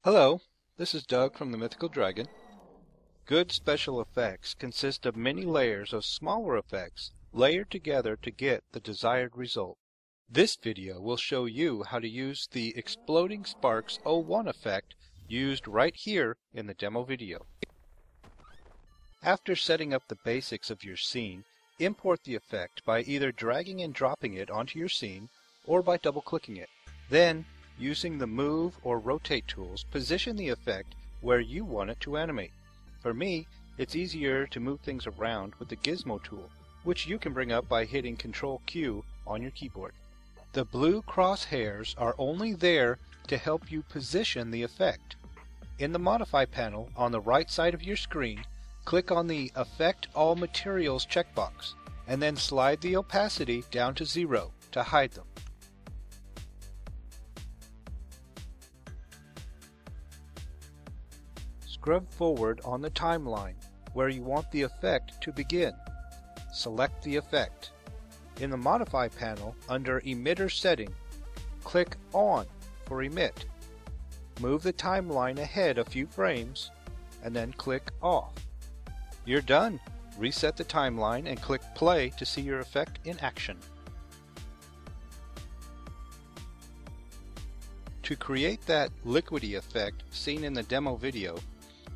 Hello, this is Doug from the Mythical Dragon. Good special effects consist of many layers of smaller effects layered together to get the desired result. This video will show you how to use the Exploding Sparks 01 effect used right here in the demo video. After setting up the basics of your scene, import the effect by either dragging and dropping it onto your scene or by double-clicking it. Then, using the Move or Rotate tools, position the effect where you want it to animate. For me, it's easier to move things around with the Gizmo tool, which you can bring up by hitting Ctrl-Q on your keyboard. The blue crosshairs are only there to help you position the effect. In the Modify panel on the right side of your screen, click on the Affect All Materials checkbox, and then slide the opacity down to 0 to hide them. Scrub forward on the timeline where you want the effect to begin. Select the effect. In the Modify panel, under Emitter Setting, click On for Emit. Move the timeline ahead a few frames, and then click Off. You're done! Reset the timeline and click Play to see your effect in action. To create that liquidy effect seen in the demo video,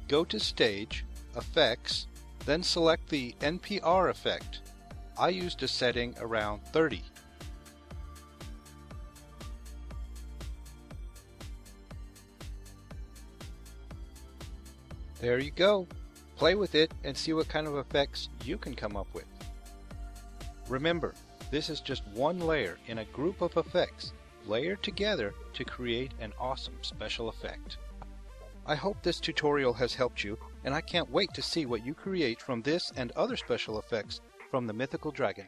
go to Stage, Effects, then select the NPR effect. I used a setting around 30. There you go. Play with it and see what kind of effects you can come up with. Remember, this is just one layer in a group of effects layered together to create an awesome special effect. I hope this tutorial has helped you, and I can't wait to see what you create from this and other special effects from the Mythical Dragon.